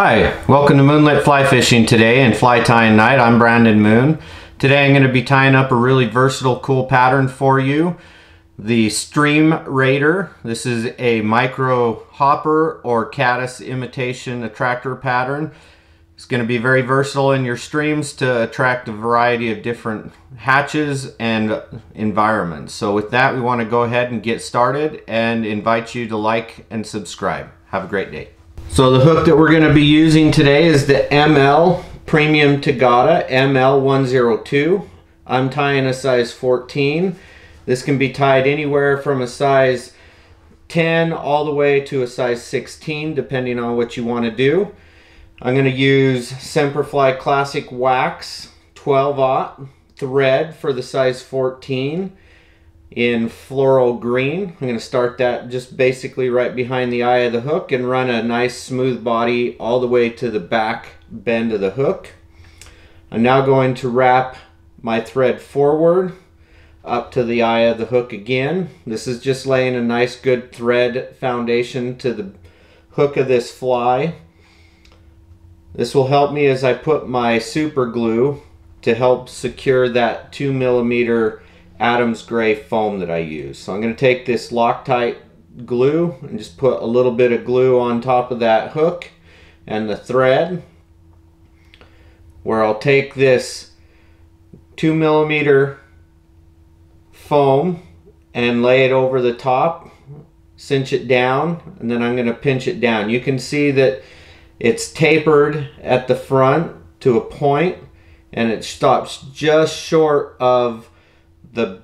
Hi, welcome to Moonlit Fly Fishing today and Fly Tying Night. I'm Brandon Moon. Today I'm going to be tying up a really versatile, cool pattern for you. The Stream Raider. This is a micro hopper or caddis imitation attractor pattern. It's going to be very versatile in your streams to attract a variety of different hatches and environments. So with that, we want to go ahead and get started and invite you to like and subscribe. Have a great day. So the hook that we're going to be using today is the ML Premium Toata ML12. I'm tying a size 14. This can be tied anywhere from a size 10 all the way to a size 16 depending on what you want to do. I'm going to use Semperfli Classic Wax 12/0 thread for the size 14 in floral green. I'm going to start that just basically right behind the eye of the hook and run a nice smooth body all the way to the back bend of the hook. I'm now going to wrap my thread forward up to the eye of the hook again. This is just laying a nice good thread foundation to the hook of this fly. This will help me as I put my super glue to help secure that 2mm Adams gray foam that I use. So I'm going to take this Loctite glue and just put a little bit of glue on top of that hook and the thread, where I'll take this 2mm foam and lay it over the top, cinch it down, and then I'm going to pinch it down. You can see that it's tapered at the front to a point and it stops just short of the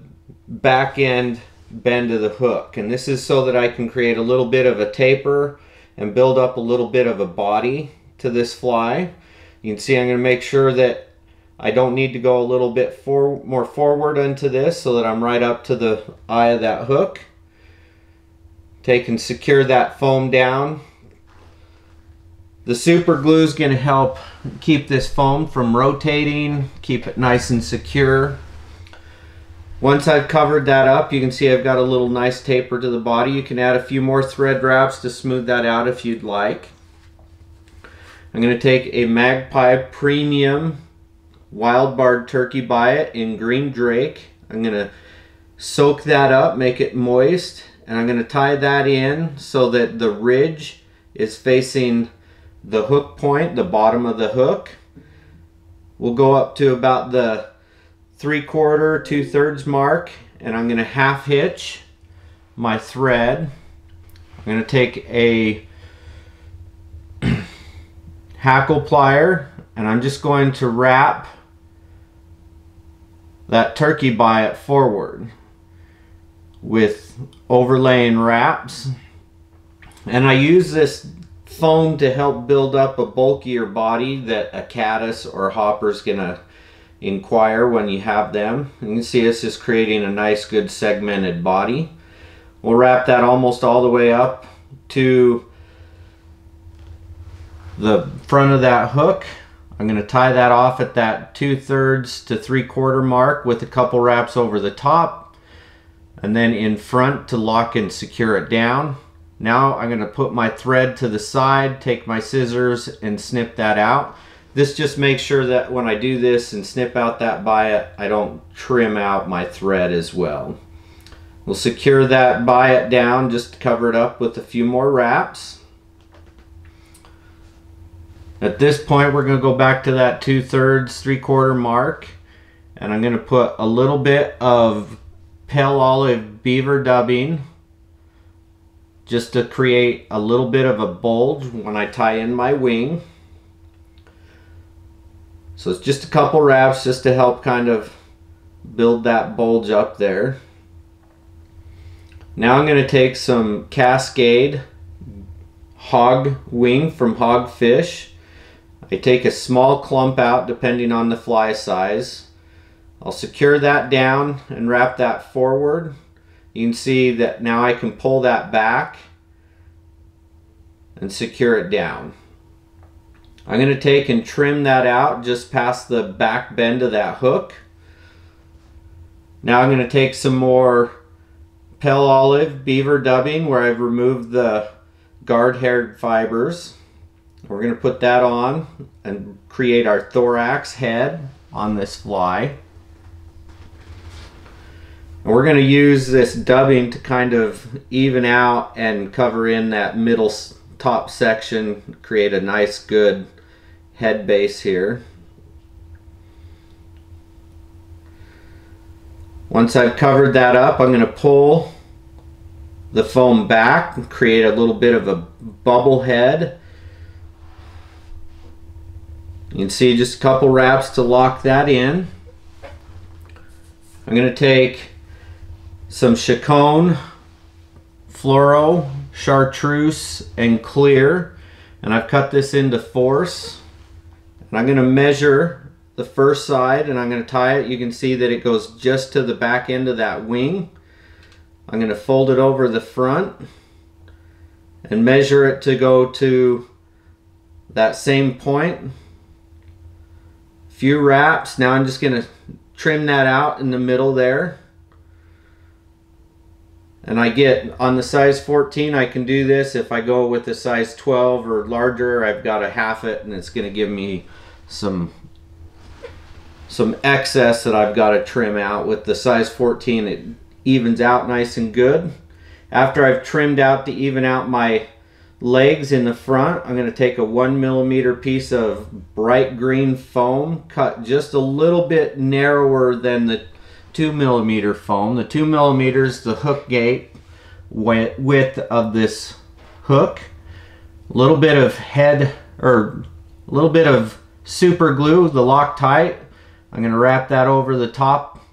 back end bend of the hook, and this is so that I can create a little bit of a taper and build up a little bit of a body to this fly. You can see I'm going to make sure that I don't need to go a little bit more forward into this so that I'm right up to the eye of that hook. Take and secure that foam down. The super glue is going to help keep this foam from rotating, keep it nice and secure. Once I've covered that up, you can see I've got a little nice taper to the body. You can add a few more thread wraps to smooth that out if you'd like. I'm going to take a Magpie Premium Wild Barred Turkey Biot in green drake. I'm going to soak that up, make it moist, and I'm going to tie that in so that the ridge is facing the hook point, the bottom of the hook. We'll go up to about the 3/4, 2/3 mark, and I'm going to half hitch my thread. I'm going to take a hackle plier and I'm just going to wrap that turkey biot forward with overlaying wraps, and I use this foam to help build up a bulkier body that a caddis or hopper is going to inquire when you have them. You can see it's just creating a nice good segmented body. We'll wrap that almost all the way up to the front of that hook. I'm going to tie that off at that 2/3 to 3/4 mark with a couple wraps over the top, and then in front to lock and secure it down. Now I'm going to put my thread to the side, take my scissors and snip that out. This just makes sure that when I do this and snip out that biot, I don't trim out my thread as well. We'll secure that biot down, just cover it up with a few more wraps. At this point, we're going to go back to that 2/3, 3/4 mark, and I'm going to put a little bit of pale olive beaver dubbing just to create a little bit of a bulge when I tie in my wing. So it's just a couple wraps just to help kind of build that bulge up there. Now I'm going to take some Cascade hog wing from Hogfish. I take a small clump out depending on the fly size. I'll secure that down and wrap that forward. You can see that now I can pull that back and secure it down. I'm going to take and trim that out just past the back bend of that hook. Now I'm going to take some more pale olive beaver dubbing where I've removed the guard haired fibers. We're going to put that on and create our thorax head on this fly. And we're going to use this dubbing to kind of even out and cover in that middle top section, create a nice good head base here. Once I've covered that up, I'm going to pull the foam back and create a little bit of a bubble head. You can see just a couple wraps to lock that in. I'm going to take some Shakon, Floro, Chartreuse, and clear, and I've cut this into fourths. And I'm going to measure the first side and I'm going to tie it. You can see that it goes just to the back end of that wing. I'm going to fold it over the front and measure it to go to that same point. Few wraps. Now I'm just going to trim that out in the middle there. And I get, on the size 14, I can do this. If I go with the size 12 or larger, I've got to half it, and it's going to give me some excess that I've got to trim out. With the size 14, it evens out nice and good. After I've trimmed out to even out my legs in the front, I'm going to take a 1mm piece of bright green foam, cut just a little bit narrower than the 2mm foam. The 2mm is the hook gate width of this hook. A little bit of head, or a little bit of super glue, the Loctite. I'm going to wrap that over the top,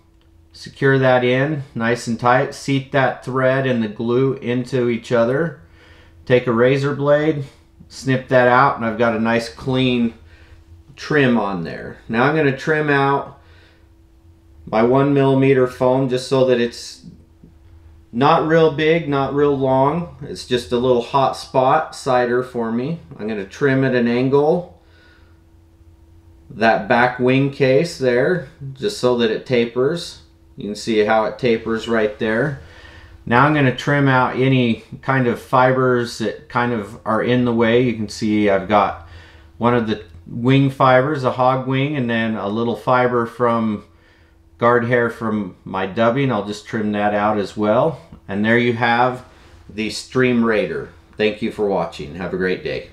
secure that in nice and tight, seat that thread and the glue into each other. Take a razor blade, snip that out, and I've got a nice clean trim on there. Now I'm going to trim out my 1mm foam just so that it's not real big, not real long. It's just a little hot spot cider for me. I'm going to trim at an angle that back wing case there just so that it tapers. You can see how it tapers right there. Now I'm going to trim out any kind of fibers that kind of are in the way. You can see I've got one of the wing fibers, a hog wing, and then a little fiber from guard hair from my dubbing. I'll just trim that out as well. And there you have the Stream Raider. Thank you for watching. Have a great day.